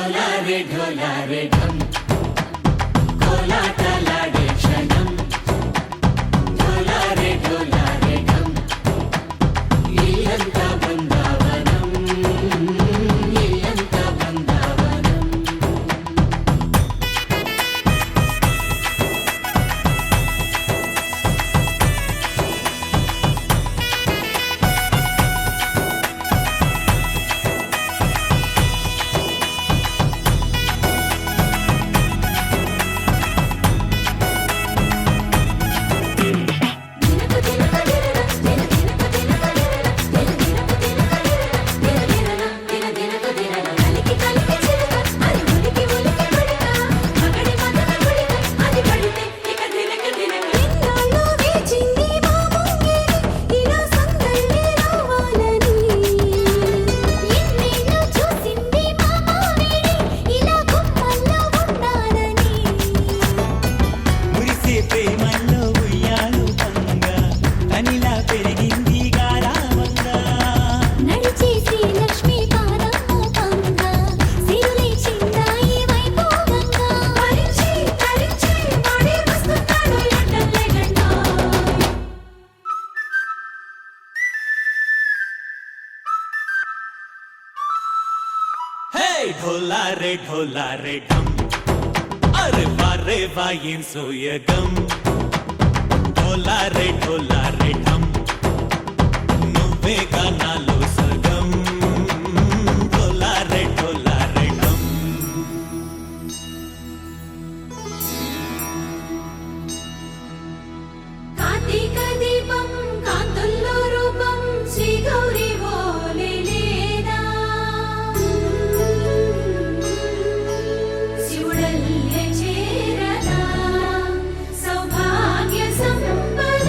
ढोलारे ढम कोलाटलाडे क्षणम ढोलारे ढम इल्लंता बृंदावनम इल्लंता बृंदावनम ढोलारे ढम अरे वारे वाइन सोयगम ढोलारे ढम నువ్వే గానాలో సగం ढोलारे ढम కార్తీక దీపం కాంతుల్లో రూపం శ్రీ గౌరీ ఓలే లేనా శివుడల్లే చేరదా సౌభాగ్య సంపద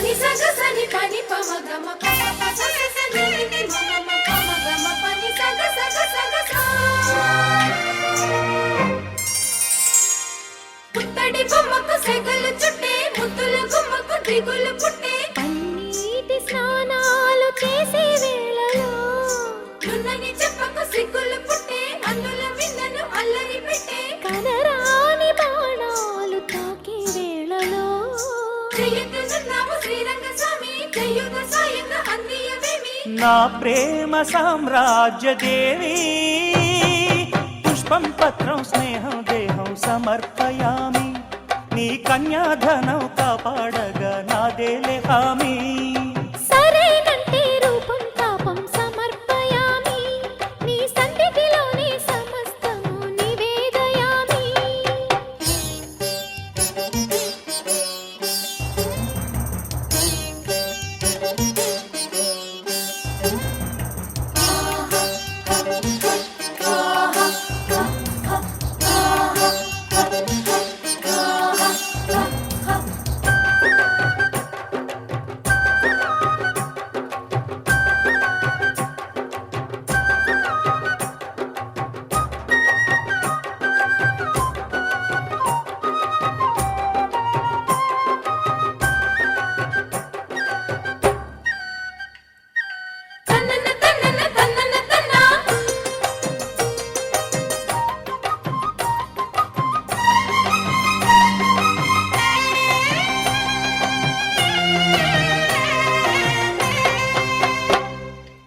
ని సగ సని పని పమ గమ పమ పస స ని ని మమ పమ గమ పని సగ సగ సగ సా పుత్తడి బొమ్మకు సెగలు చుట్టే ముద్దుల గుమ్మకు దిగులు పుట్టే పన్నీటి స్నానాలు చేసే వేళలో నున్నని చెప్పకు సిగ్గులు పుట్టే అందుల మిన్నను అల్లరి పెట్టే కనరాని బాణాలు తాకే వేళలో చెయ్యెత్తుతున్నావు శ్రీరంగ స్వామి చెయ్యుగ సాయంగ అందియవేమి నా ప్రేమ సామ్రాజ్య దేవి పుష్పం పత్రం స్నేహం దేహం సమర్పయామి నీ కన్యాధనం కాపాడగా నాదేలే హామీ సరేనంటే రూపం తాపం సమర్పయామి నీ సన్నిధిలోనే సమస్తము నివేదయామి తన్నన తన్నన తన్నన తన్నా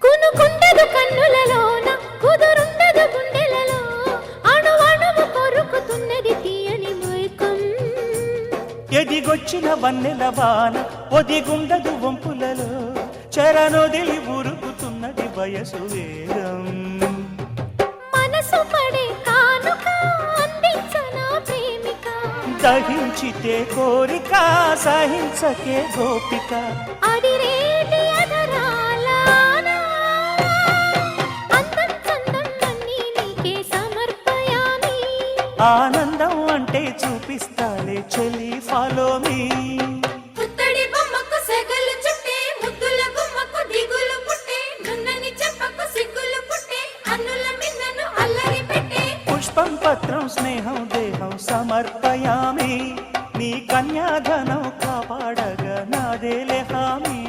కునుకుండదు కన్నులలోన కుదురుండదు గుండెలలో అణువణువు కొరుకుతున్నది తీయని మైకం ఎదిగొచ్చిన వన్నెల వాన ఒదిగుండదు వంపులలో చరణొదిలి ఉరుకుతున్నది వయసు వేగం మనసు పడే కానుక అందించనా ప్రేమిక దహించితే కోరిక సహించకే గోపిక అడిరేటి అధరాలాన అందం చందం అన్నీ నీకే సమర్పయామి ఆనందం అంటే చూపిస్తాలే చెలి ఫాలో మీ పుత్తడి బొమ్మకు సెగలు చుట్టే ముద్దుల గుమ్మకు దిగులు పుట్టే నున్నని చెప్పకు సిగ్గులు పుట్టే అన్నుల మిన్నను అల్లరి పెట్టే పుష్పం పత్రం స్నేహం దేహం సమర్పయామి నీ కన్యాధనం కాపాడగా నాదేలే హామీ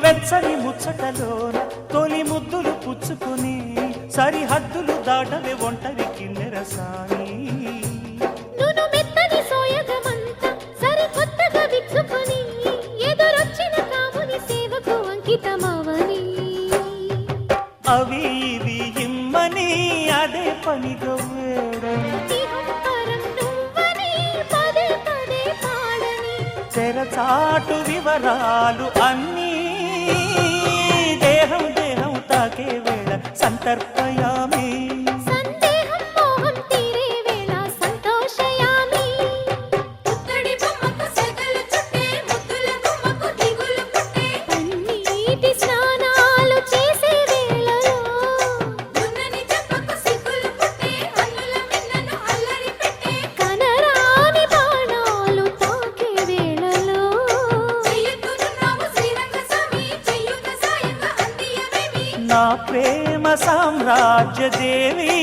వెచ్చని ముచ్చటలోన తొలి ముద్దులు పుచ్చుకొని సరిహద్దులు దాటవే ఒంటరి కిన్నెరసాని నును మెత్తని సోయగమంత సరికొత్తగా విచ్చుకొని ఎదురొచ్చిన కాముని సేవకు అంకితమవని అవి ఇవి ఇమ్మని అదే పనిగా వేడం ఇహంపరం నువ్వని పదే పదే పాడని తెరచాటు వివరాలు అన్నీ దేహం దేహం తాకే వేళ సంతర్పయామి సందేహం మోహం తీరే వేళ సంతోషయామి పుత్తడి బొమ్మకు సెగలు చుట్టే ముద్దుల గుమ్మకు దిగులు పుట్టే సామ్రాజ్య దేవి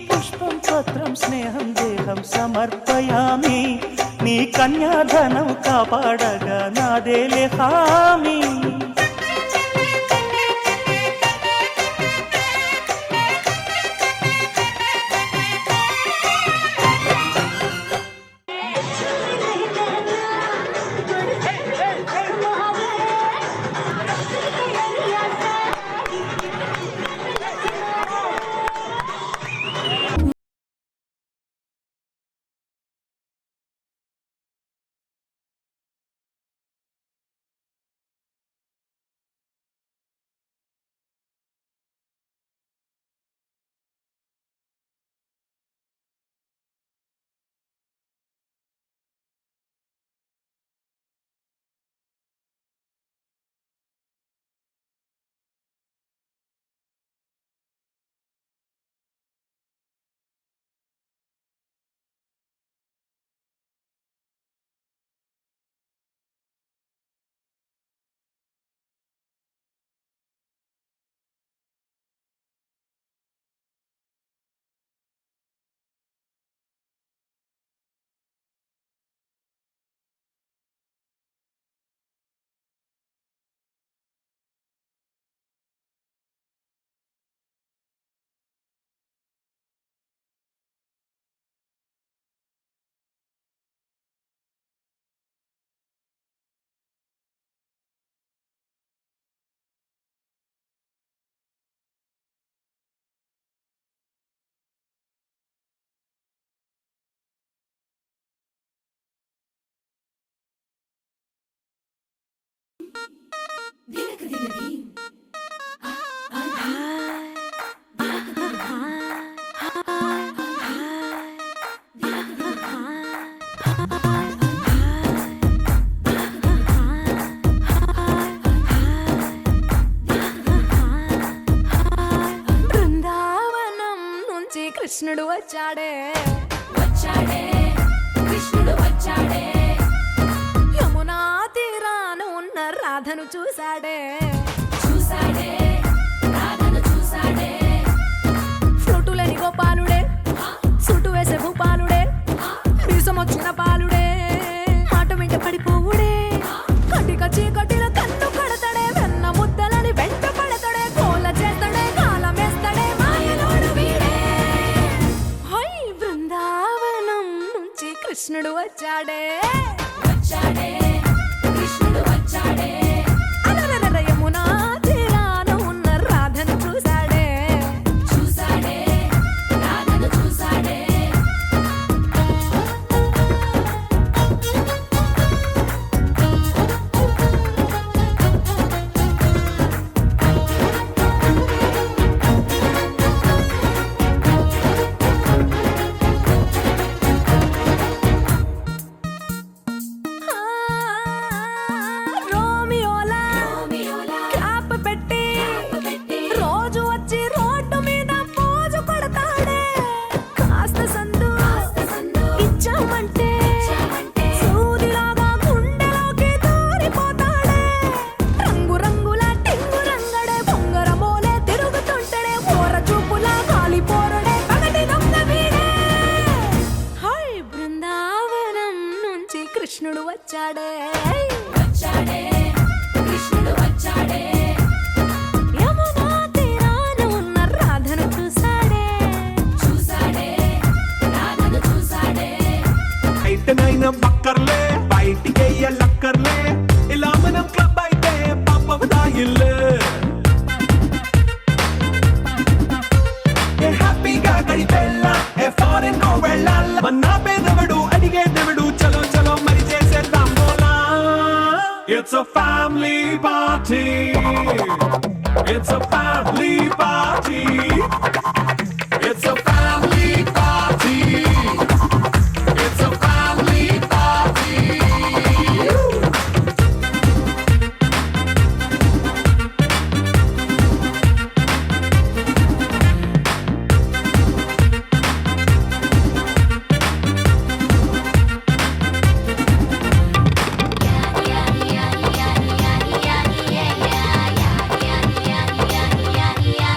పుష్పం పత్రం స్నేహం దేహం సమర్పయామి నీ కన్యాధనం కాపాడగా నాదేలే హామీ బృందావనం నుంచి కృష్ణుడు వచ్చాడే వచ్చాడే కృష్ణుడు వచ్చాడే యమునా తీరాన ఉన్న రాధను చూశాడే చూసాడే రాధను చూసాడే ఫ్లూటులని గోపాలుడే సుటు వేసే భూపాలుడే మీసం వచ్చిన పాలుడే మాట వెంట పడిపోవుడే కటిక చీకటిల కన్ను కడతాడే వెన్న ముద్దలని వెంట పడతాడే కోల చేస్తాడే కాలం వేస్తాడే మాయలోడు వీడే హై బృందావనం నుంచి కృష్ణుడు వచ్చాడే వచ్చాడే కృష్ణుడు వచ్చాడే అలరర యమునా తీరాన ఉన్న రాధను చూశాడే చూసాడే రాధను చూసాడే రోమియోలా రోమియోలా క్లాప్ పెట్టి పెట్టి రోజు వచ్చి రోడ్డు మీద పోజు కొడతాడే కాస్త సందు సందు ఇచ్చామంటే ఇచ్చామంటే సూదిలాగా గుండెలోకి దూరిపోతాడే రంగు రంగుల టింగు రంగడే బొంగరమోలే తిరుగుతుంటాడే ఓర చూపులా కాలిపోరడే పగటి దొంగ వీడే హై బృందావనం నుంచి కృష్ణుడు వచ్చాడే వచ్చాడే కృష్ణుడు వచ్చాడే యమునా తీరాన ఉన్న రాధను చూశాడే చూసాడే రాధను చూసాడే బయటనైనా బక్కర్లే బయటికెయ్యలక్కర్లే ఇలా మనం క్లబ్ అయితే పాపవదాయిల్లే ఏ హ్యాపీగా గడిపెళ్ళ ఏ ఫారెన్ నో వెళ్ళాల మన పేదవడు అడిగేదెవడు చలో చలో మరి చేసేద్దాం బోలా It's a family party It's a family party It's a family party It's a family party yeah.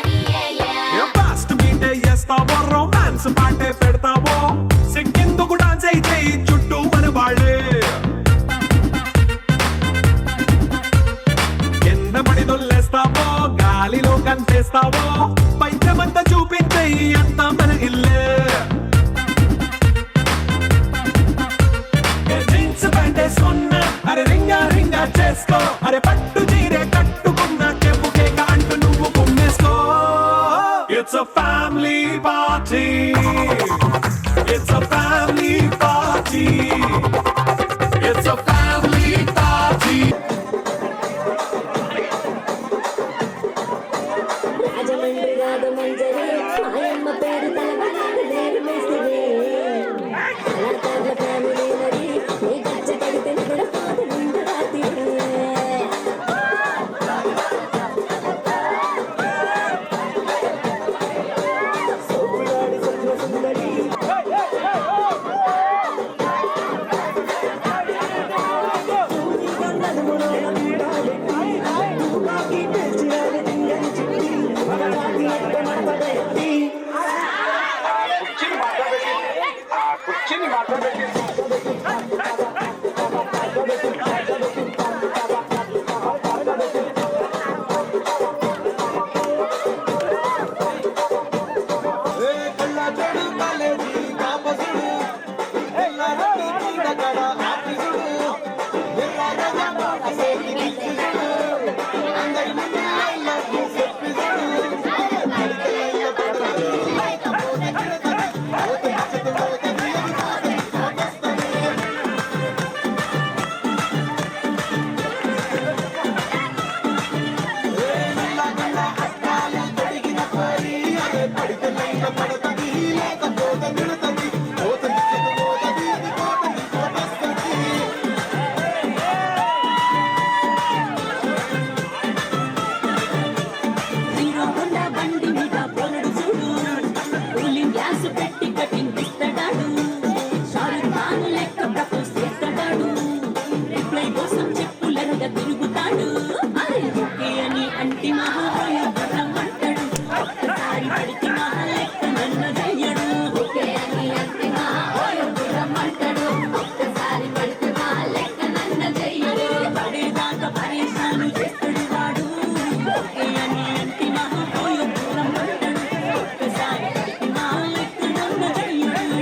చేస్తావో పంచమంతా చూపించేయి అంత మన ఇల్లే జీన్స్ ప్యాంట్ వేసుకున్నా అరే రింగా రింగా చేసుకో అరే పట్టు చీరే కట్టుకున్నా చెప్పు కేక అంటూ నువ్వు కుమ్మేసుకో it's a family party it's a family party it's a family party Rajahmundry రాజమంజరి మాయమ్మ పేరు తలబడాలి నేను మేస్తిరి కళాకారుల ఫ్యామిలీ మరి నీ గచ్చ కడితే కూడా పాటు నిండు రాత్రి కుర్చీని మాట్లాడబెట్టి తిరుగుతాడు అరే ఓకే అని అంటి మహారాయ బ్రహ్మంటాడు ఒక్కసారి పడితే మహా లెక్క నన్ను చెయ్యడు ఓకే అని అంటి మహారాయ బ్రహ్మంటాడు ఒక్కసారి పడితే మహా లెక్క నన్ను చెయ్యడు పడేదాకా పరేషాను చేస్తాడు వాడు ఓకే అని అంటి మహారాయ బ్రహ్మంటాడు ఒక్కసారి పడితే మహా లెక్క నన్ను చెయ్యడు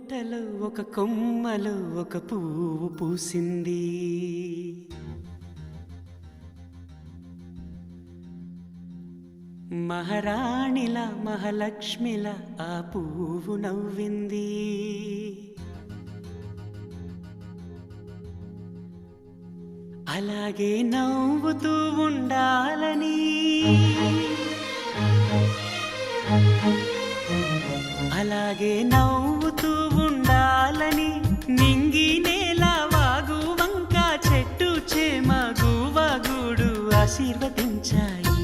తోటలో ఒక కొమ్మలో ఒక పువ్వు పూసింది. మహారాణిలా మహాలక్ష్మిలా ఆ పువ్వు నవ్వింది. అలాగే నవ్వుతూ ఉండాలని, అలాగే నవ్వుతూ ఉండాలని నింగి నేల వాగు వంక చెట్టు చేమ గువగూడు ఆశీర్వదించాయి.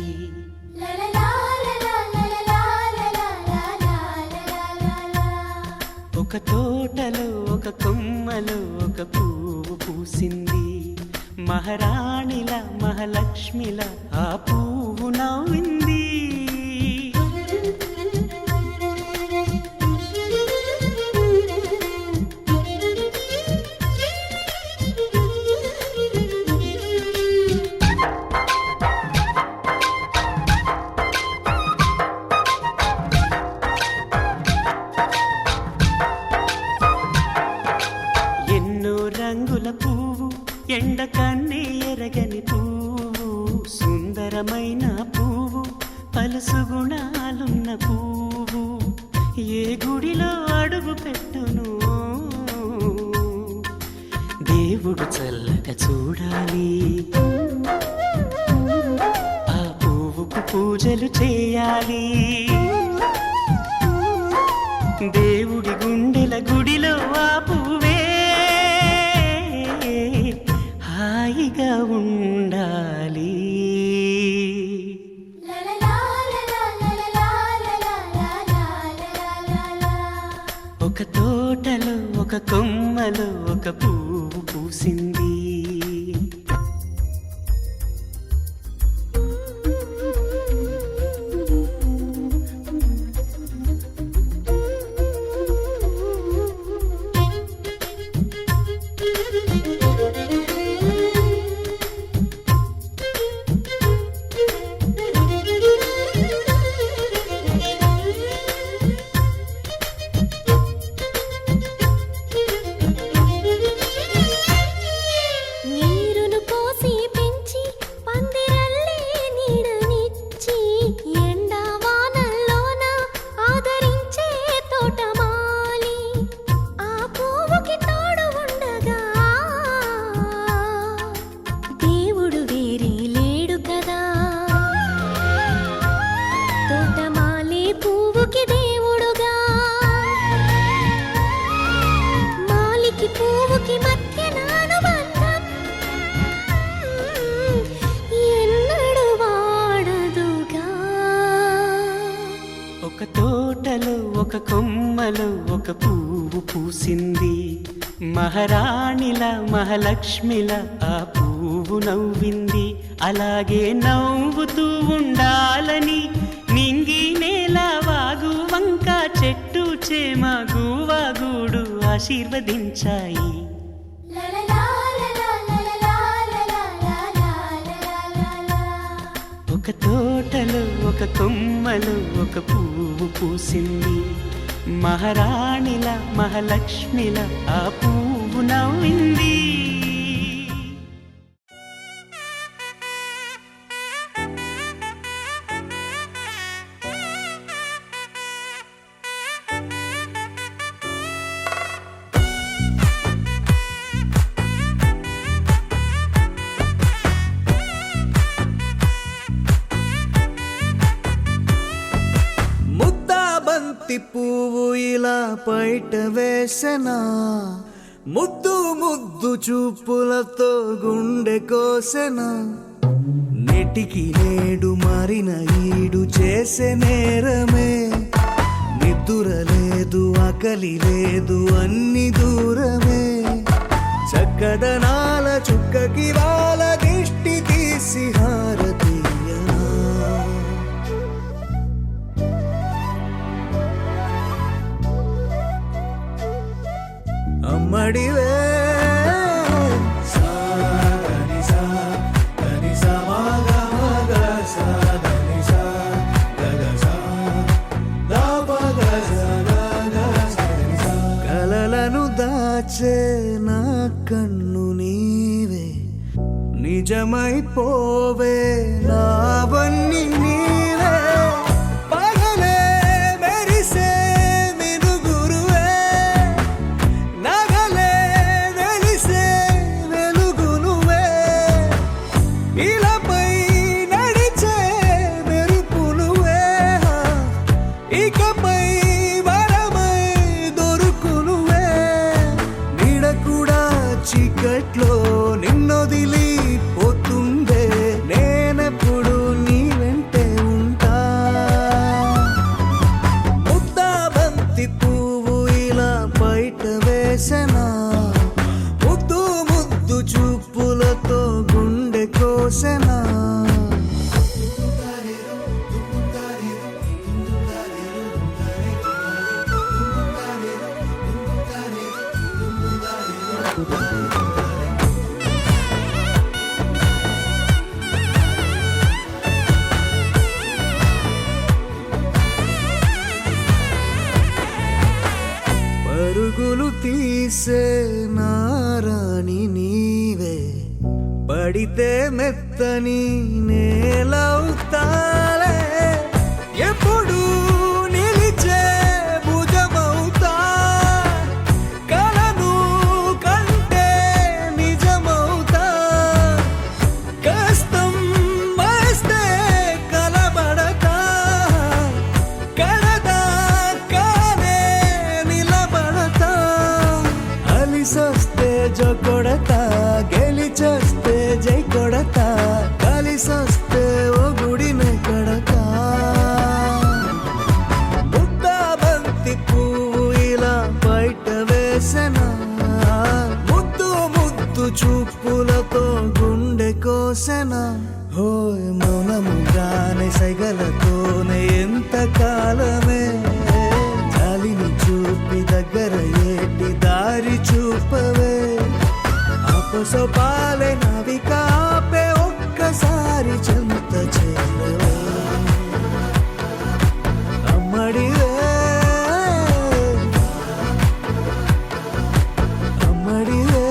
ఒక తోటలో ఒక కొమ్మలో ఒక పువ్వు పూసింది. మహారాణిల మహాలక్ష్మిల ఆ పువ్వు నవ్వింది. రంగుల పువ్వు ఎండ కన్నే ఎరగని పువ్వు, సుందరమైన పువ్వు పలుసు గుణాలున్న పువ్వు, ఏ గుడిలో అడుగు పెట్టును దేవుడు చల్లగా చూడాలి. ఆ పువ్వుకు పూజలు చేయాలి. దేవుడి గుండెల గుడిలో ఆ పువ్వే హాయిగా ఉండాలి. ఒక తోటలో ఒక కొమ్మలో ఒక పువ్వు పూసింది. ఒక తోటలో ఒక కొమ్మలో ఒక పువ్వు పూసింది. మహారాణిల మహాలక్ష్మిల ఆ పువ్వు నవ్వింది. అలాగే నవ్వుతూ ఉండాలని నింగి నేల వాగు వంక చెట్టు చేమ గువగూడు ఆశీర్వదించాయి. ఒక తోటలో ఒక కొమ్మలో ఒక పువ్వు పూసింది. మహారాణిల మహాలక్ష్మిల ఆ పువ్వు నవ్వింది. పువ్వు ఇలా బయట వేసెనా, ముద్దు ముద్దు చూపులతో గుండె కోసెనా, నెటికి నేడు మారిన ఈడు చేసే నేరమే, నిద్ర లేదు ఆకలి లేదు అన్ని దూరమే, చక్కదనాల చుక్కకి వాళ్ళ దిష్టి తీసి హారతీయనా, అమ్మడివే కలల దాచే నా కన్ను నీవే నిజమైపోవే నావన్నీ నీవే పగలే మెరిసే మినుగురువే నగలే వెలిసే వెలుగునువే ఇలాపై నడిచే మెరుపునువే ఇకపై వరమై దొరుకునువే నీడ కూడా చీకట్లో నిన్నొదిలి పోతుందే నేనెప్పుడు నీ వెంటే ఉంటా ముద్దా బంతి పువ్వు ఇలా బయట వేసెనా ముద్దు ముద్దు చూపులతో గుండె కోసెనా పరుగులు తీసే నారాణి నీవే పడితే మెత్తని నేలవుతాలే ఎప్పుడు నిలిచే భుజమవుతా కలను కంటే నిజమవుతా కష్టం వస్తే కలబడతా కడదాకానే నిలబడతా అలిసొస్తే జో కొడతా గెలిచొస్తే జై కొడతా కలిసొస్తే ఓ గుడినే కడతా ముద్దా బంతి పువ్వు ఇలా బయట వేసెనా ముద్దు ముద్దు చూపులతో గుండె కోసెనా హోయ్ మౌనముగానే సైగలతోనే ఎంత కాలమే జాలిని చూపి దగ్గర ఏటి దారి చూపవే అపసపాలే నవికాపే ఒక్కసారి చెంత చేరవే అమ్మడివే అమ్మడివే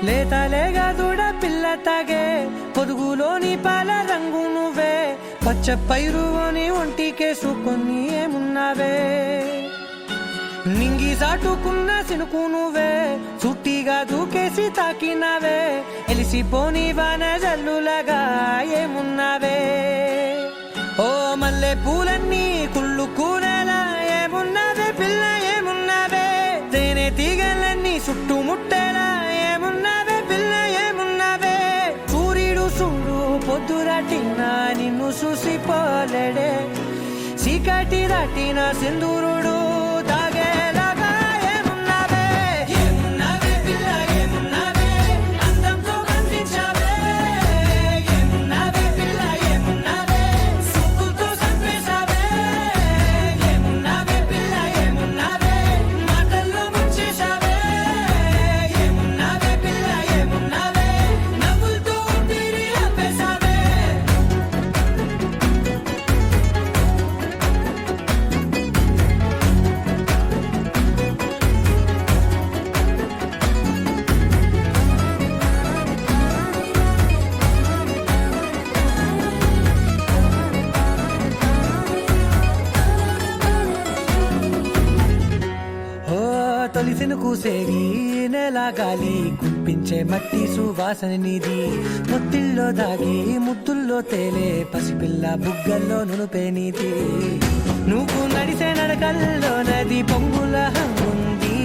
లేతలేగా దూడ పిల్ల తాగే పొదుగులోని పాల రంగు నువ్వే పచ్చ పైరుని ఒంటికేసుకొని ఏమున్నావే నింగి సాటుకున్న సినుకు నువ్వే చుట్టిగా దూకేసి తాకినావే ఎలిసిపోని వాన జల్లులగా ఏమున్నావే ఓ మల్లె పూలన్నీ కుళ్ళు కూరలా ఏమున్నావే పిల్ల ఏమున్నావే తేనె తీగలన్నీ చుట్టుముట్టేలా ఏమున్నావే పిల్ల ఏమున్నావే సూర్యుడు చూడు పొద్దురాటిన నిన్ను చూసిపోలేడే చీకటి దాటిన సింధూరుడు తాగేలాగా ఏమున్నావే ఏమున్నావే పిల్ల ఏమున్నావే అందంతో కనిపించావే ఏమున్నావే పిల్ల ఏమున్నావే సుక్కుతో చంపేశావే ఏమున్నావే పిల్ల ఏమున్నావే మాటల్లో ముంచేశావే ఏమున్నావే పిల్ల ఏమున్నావే నవ్వులతో ఊపిరి ఆపేశావే ఓ తొలిసిను కూసేగి నెల గాలి కుప్పించే మట్టి సువాసన నీది పొత్తిల్లో దాగి ముద్దుల్లో తేలే పసిపిల్ల బుగ్గల్లో నునుపే నీది నువ్వు నడిసే నడకల్లో నది పొంగుల హంగుంది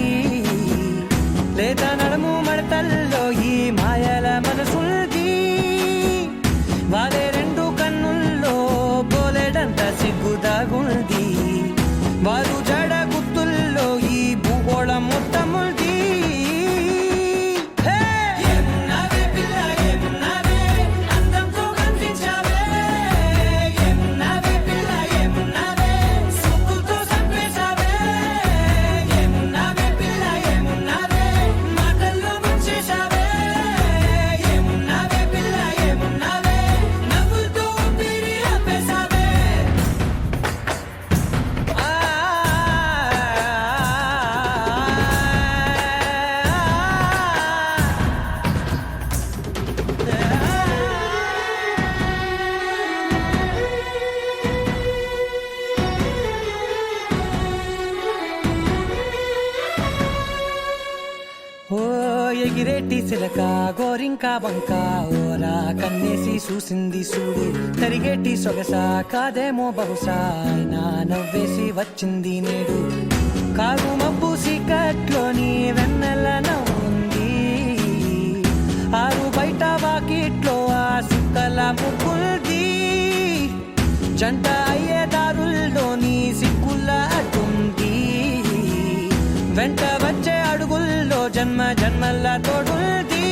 లేత నడుము మడతల్లో ఈ మాయల మనసుంది వాలే రెండు కన్నుల్లో బోలెడంత సిగ్గుదాగుంది వారు జడ గుత్తుల్లో ఈ భూగోళం మొత్తముంది ఏమున్నావే పిల్ల ఏమున్నావే అందంతో కనిపించావే ఏమున్నావే పిల్ల ఏమున్నావే సుక్కుతో చంపేశావే ఏమున్నావే పిల్ల ఏమున్నావే మాటల్లో ముంచేశావే ఏమున్నావే పిల్ల ఏమున్నావే నవ్వులతో ఊపిరి ఆపేశావే ఓ ఎగిరేటి సిలక గోరింక వంక ఓరా కన్నేసి చూసింది చూడు తరిగేటి సొగస కాదేమో బహుశా అయినా నవ్వేసి వచ్చింది నేడు కారు మబ్బు సీకట్లోని వెన్నెల నవ్వుంది ఆరు బయట వాకిట్లో ఆ సుక్కల ముగ్గుల్ది జంట అయ్యే దారుల్లోని సిగ్గుల అడ్డుంది వెంట వచ్చే అడుగుల్లో జన్మ జన్మల తోడుంది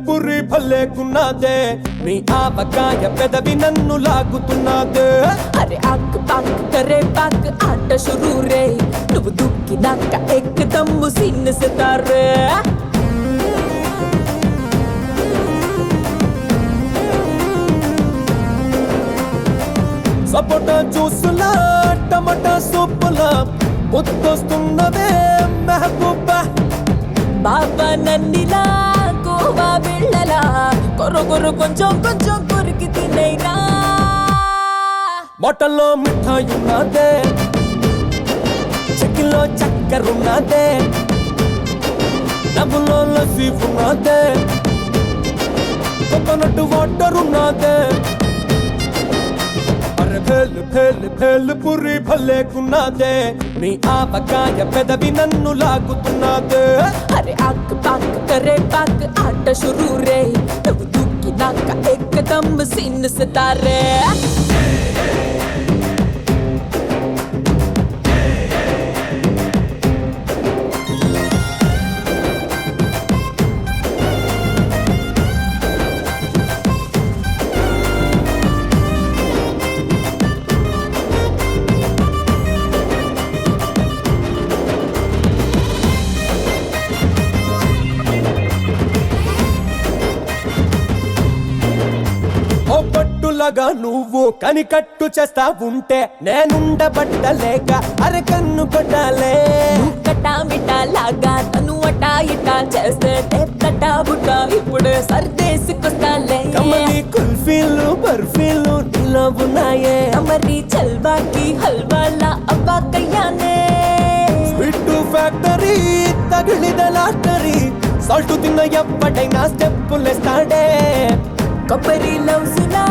పురి భలేకున్నదే నీ ఆవకాయ పెదవి నన్ను లాగుతున్నదే అరే ఆక్ పాక్ కరే పాక్ ఆట షురూ రే నువ్వు దుక్కినాక ఎక్కదమ్ము సిన్న సితారే సపోటా జ్యూసులా టమాటా సూపులా ముద్దొస్తున్నదే మెహబూబా బాబా నన్నిలా కోవా బిళ్ళలా కొరకొరు కొంచెం కొంచెం కొరికి తినైనా బొట్టల్లో మిఠాయి ఉన్నదే చెక్కిలో చక్కెరున్నదే డబ్బులో లస్సీ ఉన్నదే కోకోనట్ వాటర్ ఉన్నదే అరే భేల్ భేల్ భేల్ పురి భలేకున్నదే నీ ఆవకాయ పెదవి నన్ను లాగుతున్నదే అరే ఆక్ పాక్ కరే పాక్ ఆట షురూ రే నువ్వు దుక్కినాక ఎక్కదమ్ము సిన్న సితారే పిడుగులాగా నువ్వు కనికట్టు చేస్తా ఉంటే నేనుండబట్టలేక అరే కన్ను కొట్టాలే కటా మిటా లాగా తను అటా ఇటా చేస్తే తట్టా బుట్ట ఇప్పుడు సర్దేసుకొస్తాలే కమ్మని కుల్ఫీలు బర్ఫీలు నీలో ఉన్నాయే మరి చల్వాకి హల్వాలా అవ్వాకయ్యానే స్వీట్ ఫ్యాక్టరీ తగిలిద లాటరీ సాల్ట్ తిన్న ఎప్పటైనా స్టెప్పులేస్తాడే కొబ్బరి లవ్సులా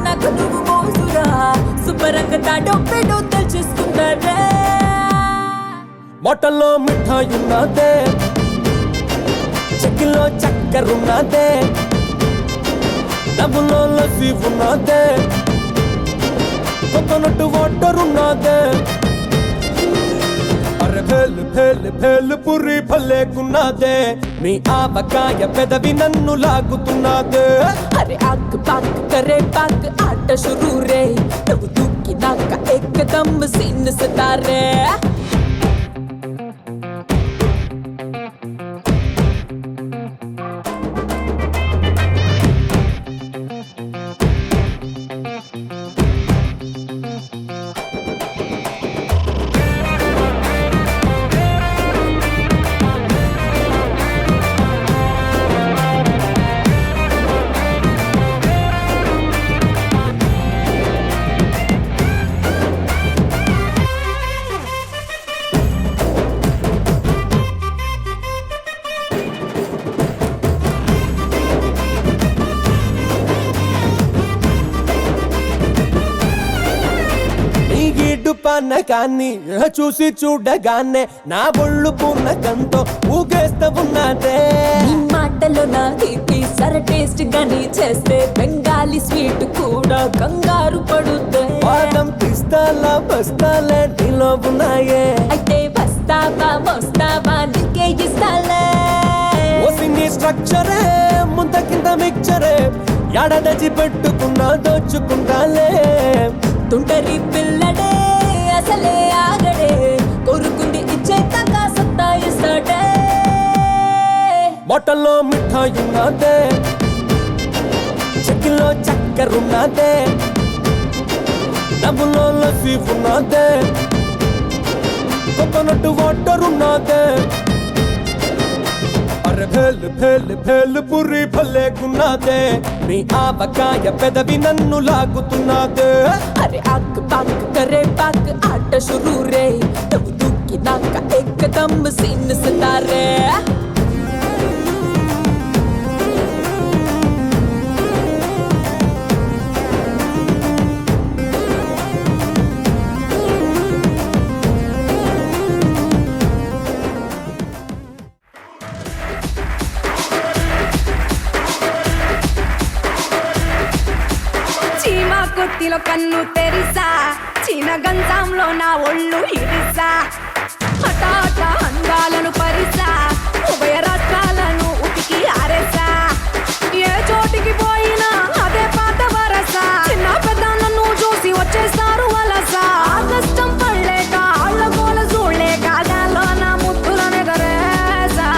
నాకు నువ్వు మోసురా శుభ్రంగ తాడో పెడో తెలుసుకుంటాడే బొట్టల్లో మిఠాయి ఉన్నదే చెక్కిలో చక్కెరున్నదే డబ్బులో లస్సీ ఉన్నదే కోకోనట్ వాటర్ ఉన్నదే అరే భేలు భేలు భేలు పురి భలేకున్నదే నీ ఆవకాయ పెదవి నన్ను లాగుతున్నదే అరే ఆక్ పాక్ కరే పాక్ ఆట షురూ రే నువ్వు దూకినాక ఏకదమ్ సీన్ సితారే కానీ చూసి చూడగానే నా ఒళ్ళు పూర్ణకంతో ఊగేస్తా ఉన్నదే నీ మాటలో నా తీపి సర టేస్ట్ గాని చేస్తే బెంగాలీ స్వీట్ కూడా కంగారు పడుద్దే పాదం పిస్తాలా బస్తాలే నీలో ఉన్నాయే అయితే వస్తావా వస్తావా నీకే ఇస్తాలే ఓసిని స్ట్రక్చరే ముంత కింద మిక్చరే ఎడదచి పెట్టుకున్నా దోచుకుంటాలే తుంటరి పిల్లడే అసలే ఆగడే కొరుకుంది ఇచ్చేతాక సత్తా ఇస్తాడే బొట్టల్లో మిఠాయి ఉన్నదే చెక్కిలో చక్కెరున్నదే డబ్బులో లస్సీ ఉన్నదే కోకోనట్ వాటర్ ఉన్నదే అరే భేలు భేలు భేలు పురి భలేకున్నదే నీ ఆవకాయ పెదవి నన్ను లాగుతున్నదే అరే ఆక్ పాక్ కరే పాక్ ఆట షురూ రే నువ్వు దూకినాక ఏకదమ్ సీన్ సితారే కొత్తిలో కన్ను తెరిసా చీన గంధంలో నా ఒళ్ళు ఇరిసా హఠాట అందాలను పరిసా ఉభయ రాష్ట్రాలను ఉతికి ఆరేసా ఏ చోటికి పోయినా అదే పాత వరస చిన్న పెద్ద నన్ను చూసి వచ్చేస్తారు వలస కష్టం పడలేక ఆళ్ళ గోల చూడలేక గాల్లో నా ముద్దులనే గరేసా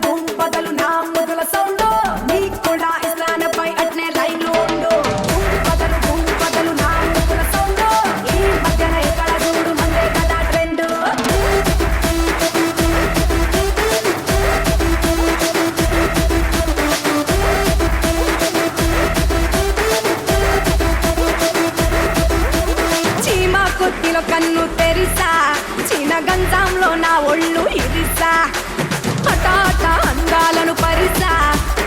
భూం పదలు నా ముద్దుల సౌండ్ కూడా ఇస్లానపై అట్నే లైన్లో ఉండు భూం పదలు నా ముద్దుల సౌండ్ ఈ మధ్యన ఎక్కడ చూడు మందే కదా ట్రెండ్ చీమ కొద్దిలో కన్ను తెరిసా చీన గంధంలో నా ఒళ్ళు ఇరిసా హఠాట అందాలను పరిసా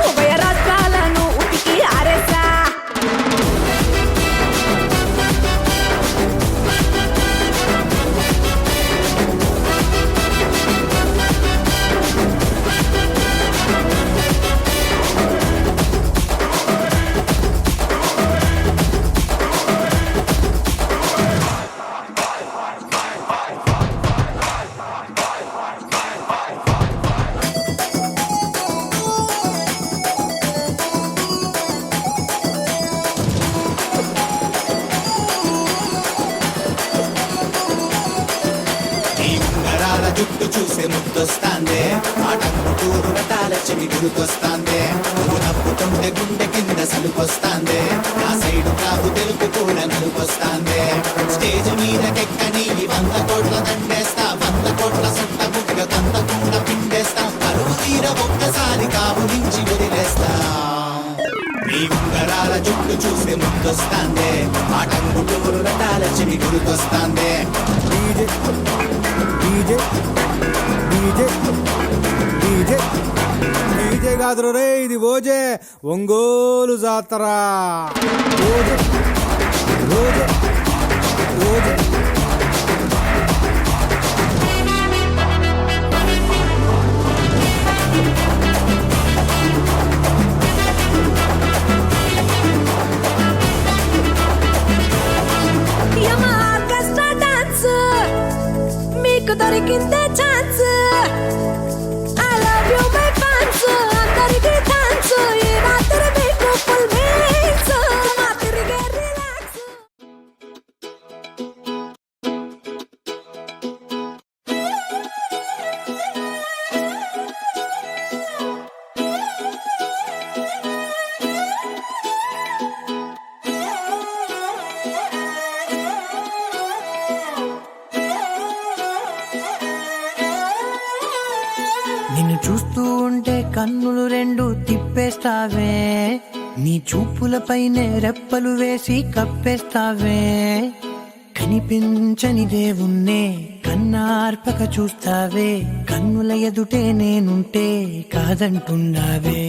ఉభయ రాష్ట్రాలను ఉతికి ఆరేసా జుట్టు చూసే ముద్దొస్తాందే ఆటకు టూరు రటాల చెవి గురుకొస్తాందే నవ్వుతుంటే గుండె కింద సలుకొస్తాందే నా సైడు కాదు తెలుపు కూడా నలుకొస్తాందే స్టేజ్ మీద కెక్కని 100 కోట్ల దండేస్తా 100 కోట్ల సొట్ట బుగ్గ కంద కూడా పిండేస్తా కరువు తీర ఒక్కసారి కావు నుంచి వదిలేస్తా నీ ఉంగరాల జుట్టు చూస్తే ముందొస్తాందే ఆటంగుటూరు రటాల చెవి గుర్తొస్తాందే DJ DJ DJ DJ DJ కాదురు రే ఇది ఓజే ఒంగోలు జాతర ఓజే ఓజే ఓజే యమ ఆర్కెస్ట్రా డాన్స్ మీకు దొరికిందే chance I love you my fans అందరికీ థాంక్స్ ఈ రాత్రి మీకు ఫుల్ మీల్స్ మా తిరిగే రిలాక్స్ నిన్ను చూస్తూ ఉంటే కన్నులు రెండు తిప్పేస్తావే నీ చూపులపైనే రెప్పలు వేసి కప్పేస్తావే కనిపించని దేవుణ్ణే కన్నార్పక చూస్తావే కన్నుల ఎదుటే నేనుంటే కాదంటున్నావే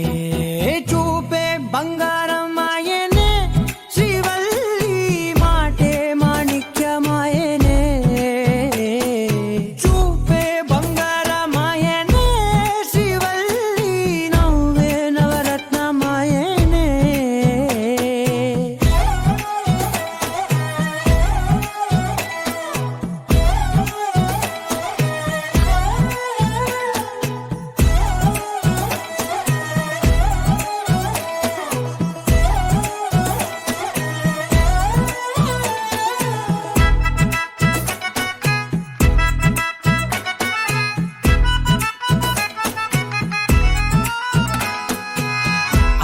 చూపే బంగారం ఆయనే శ్రీవల్లి మాటే మాణిక్యమాయనే చూపే బంగారమాయనే శ్రీవల్లి నవ్వే నవరత్నమాయనే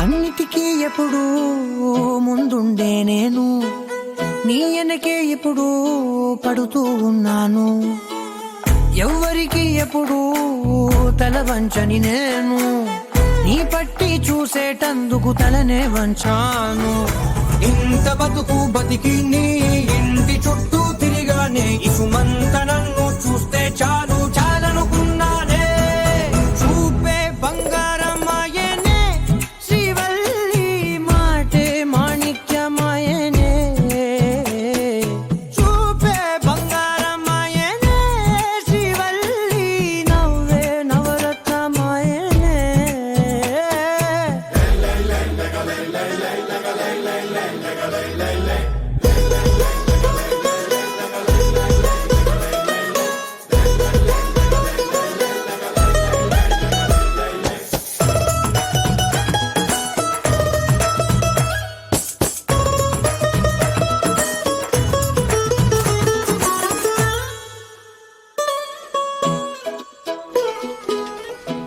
అన్నిటికీ ఎప్పుడు ముందుండే నేను నీ వెనకే ఎప్పుడు పడుతూ ఉన్నాను ఎవ్వరికి ఎప్పుడు తల వంచని నేను నీ పట్టి చూసేటందుకు తలనే వంచాను ఇంత బతుకు బతికి నీ ఇంటి చుట్టూ తిరిగానే ఇసుమంత నన్ను చూస్తే చాలు చాలనుకున్నానే చూపే బంగారమాయనే శ్రీవల్లి మాటే మాణిక్యమాయనే చూపే బంగారమాయనే శ్రీవల్లి నవ్వే నవరత్నమాయనే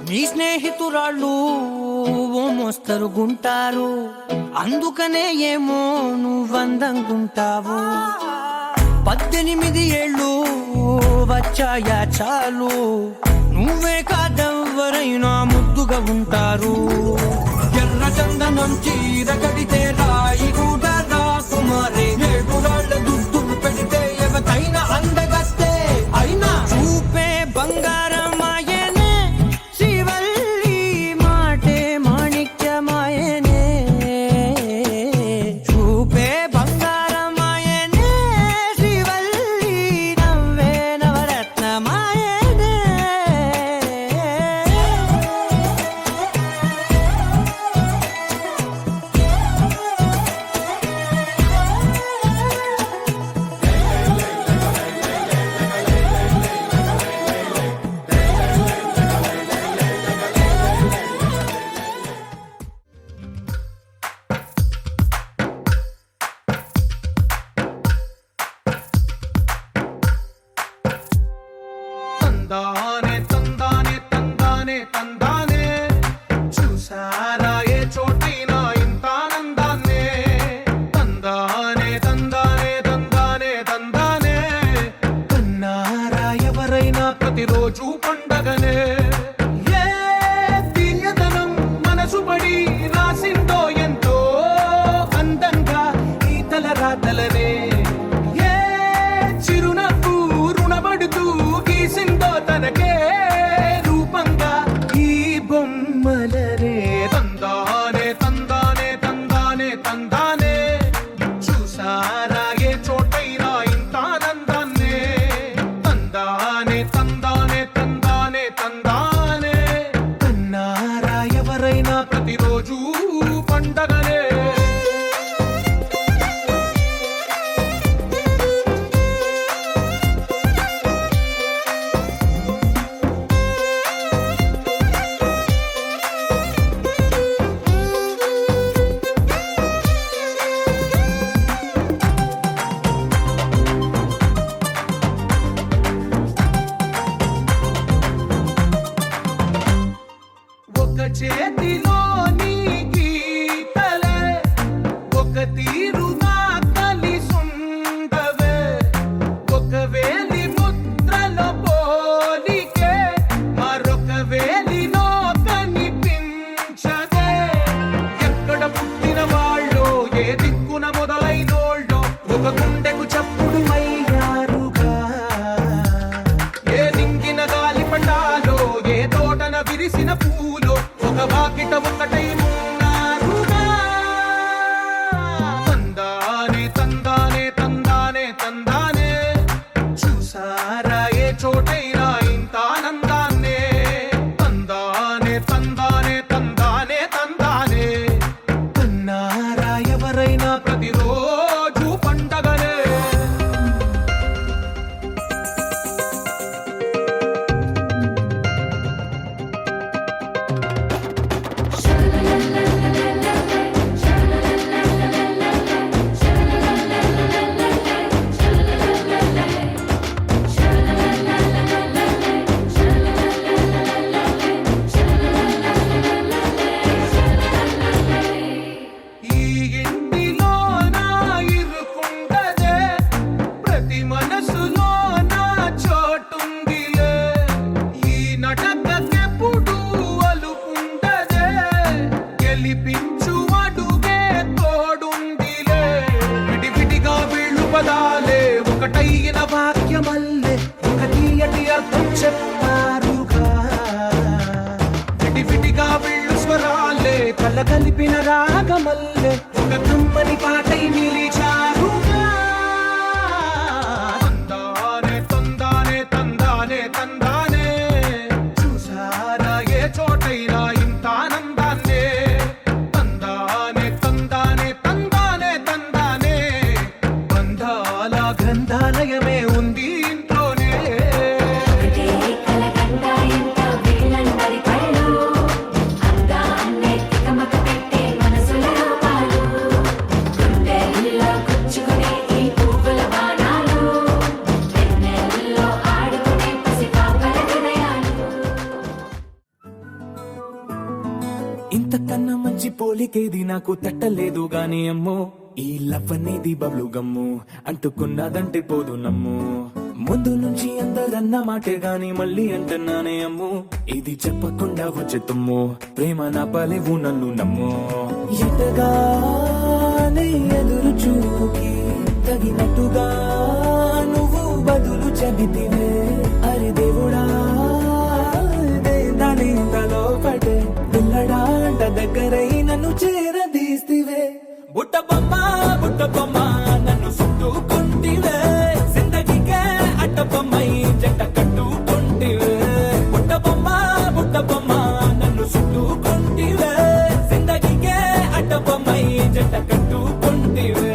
నీ స్నేహితురాళ్ళు ఓ మోస్తరు గుంటారు అందుకనే ఏమో నువ్వందంగుంటావు 18 ఏళ్ళు వచ్చాయా చాలు నువ్వే కాదెవ్వరైనా ముద్దుగా ఉంటారు ఎర్ర చందనం చీర కడితే రాయి కూడా రాకుమారే 7 రాళ్ళ దుద్దులు పెడితే ఎవతైనా అందగస్తే అయినా చూపే బంగారమాయనే శ్రీవల్లి మాటే మాణిక్యమాయనే చూపే బంగారమాయనే శ్రీవల్లి నవ్వే నవరత్నమాయనే తందానే తందానే తందానే తందానే చూసారా ఏ చోటైనా చేతిలోని గీతలే ఒక తీరుగా కలిసుండవే ఒక వేలి ముద్రల పోలికే మరొక వేలిలో కనిపించదే ఎక్కడ పుట్టిన వాళ్ళో ఏ దిక్కున మొదలైనోళ్ళో ఒక గుండెకు చప్పుడు అయ్యారుగా ఏ దింగిన గాలి పటాలో ఏ తోటన విరిసిన పూలో ఒక వాకిట ఒకటై ఉన్నారుగా తందానే తందానే తందానే తందానే చూసారా ఏ చోటైనా ఇంత ఆనందాన్నే తందానే తందానే తందానే తందానే కన్నారా ఎవరైనా ప్రతిరోజు పండగనే ఈ ఇంటిలో నా ఇరుకుండదే ప్రతి మనసులో నా చోటుందిలే ఈ నటకెప్పుడు అలుకుండదే గెలిపించు అడుగే తోడుందిలే విడివిడిగా వీళ్ళు పదాలే ఒకటైన వాక్యమల్లే ఒక తీయటి అర్థం చెప్పారుగా విడివిడిగా వీళ్ళు స్వరాలే కల కలిపిన రాగమల్లే ఒక కమ్మని పాటై నిలిచారుగా తందానే తందానే తందానే తందానే చూసారా ఏ చోటైనా ఇంత ఆనందాన్నే తందానే తందానే తందానే తందానే బంధాల గ్రంథాలయమే ఉంది ఇంట్లోనే ఒకటే కలగంట ఇంత వీళ్ళందరి కళ్ళు అందాన్నే తికమక పెట్టే మనసుల రూపాలు గుండెల్లో గుచ్చుకునే ఈ పువ్వుల బాణాలు వెన్నెల్లో ఆడుకునే పసిపాపల హృదయాలు ఇంతకన్నా మంచి పోలికేది నాకు తట్టలేదు గాని అమ్మో ఈ లవ్ అనేది బబ్లు గమ్ము అంటుకున్నదంటే పోదు నమ్ము ముందు నుంచి అందరన్న మాటే గాని మళ్ళీ అంటున్నానే అమ్ము ఇది చెప్పకుండా వచ్చే తుమ్ము ప్రేమ నా పలేవు నన్ను నమ్ము ఎటగానే ఎదురు చూకి తగినట్టుగా నువ్వు బదులు చెబితివే అరే దేవుడా దాని తలో పడే పిల్లడాంట దగ్గరై నన్ను చేరదీస్తివే బుట్ట బొమ్మ నన్ను చుట్టుకుంటివే జిందగీకే అట్ట బొమ్మై జంట కట్టుకుంటివే బుట్ట బొమ్మ నన్ను చుట్టుకుంటివే జిందగీకే అట్ట బొమ్మై జంట కట్టుకుంటివే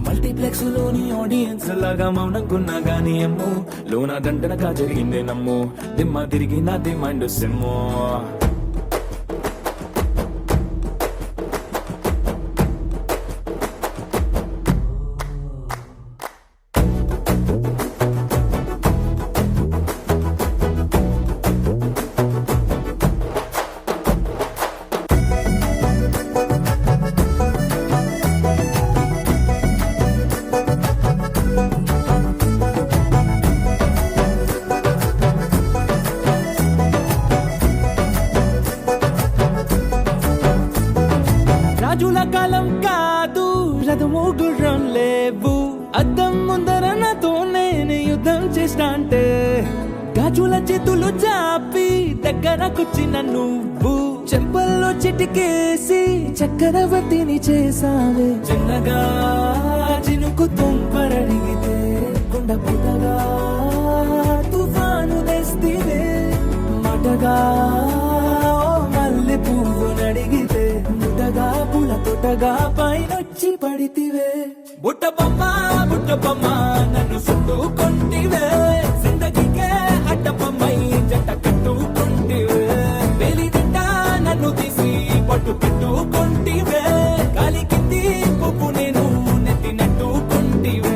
మల్టీప్లెక్స్ లోని ఆడియన్స్ లాగా మౌనంకున్నా గానీ అమ్ము లోన దండనగా జరిగిందే నమ్ము దిమ్మ తిరిగి నాది మైండ్ సిమ్ము రాజుల కాలం కాదు రథము గుర్రం లేవు అద్దం ముందర నాతో నేను యుద్ధం చేస్తా అంటే గాజుల చేతులు చాపి దగ్గరకొచ్చిన నువ్వు చెంపల్లో చిటికేసి చక్రవర్తిని చేసావే చిన్నగా చినుకు తుంపరడిగితే కొండ పుట్టగా తుఫాను తెస్తివే మాటగా మల్లె పువ్వు నడిగితే ముటగా పుల తొటగా పైనొచ్చి పడితివే బుట్ట బొమ్మ నన్ను చుట్టుకుంటివే జిందగీకే అడ్డ బొమ్మై జంట కట్టుకుంటివే వేలి నిండా నన్ను తీసి పట్టు పెట్టుకుంటివే గాలి కింది పువ్వు నేను నెత్తినట్టుకుంటివే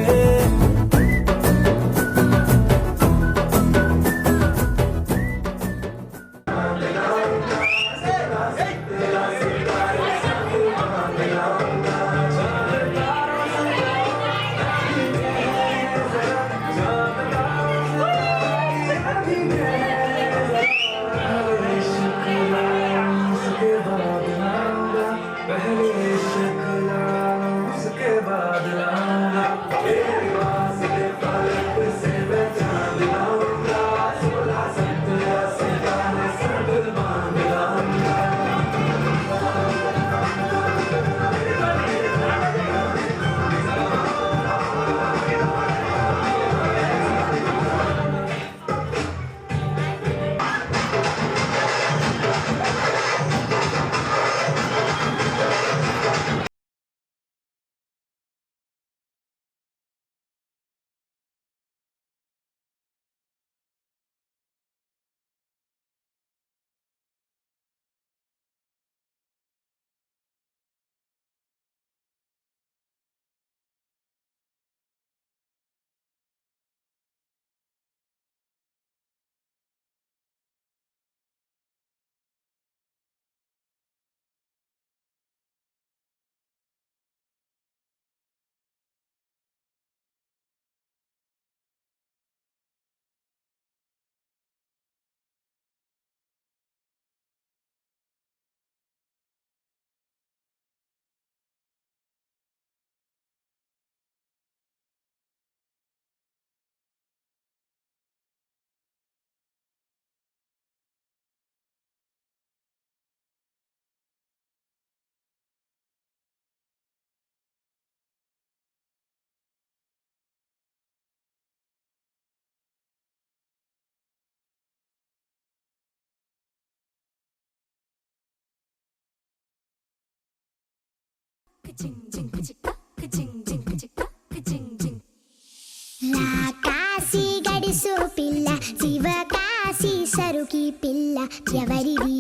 కాశీ గడిసు పిల్ల శివ కాశీ సరుకి పిల్ల ఎవరిది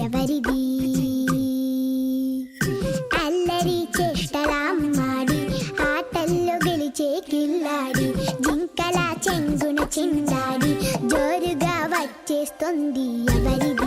ఎవరిది అల్లరి చేష్టలామ్మాడి ఆటల్లో గెలిచే కిల్లాడి జింకల చెంగున చిందాడి జోరుగా వచ్చేస్తుంది ఎవరిది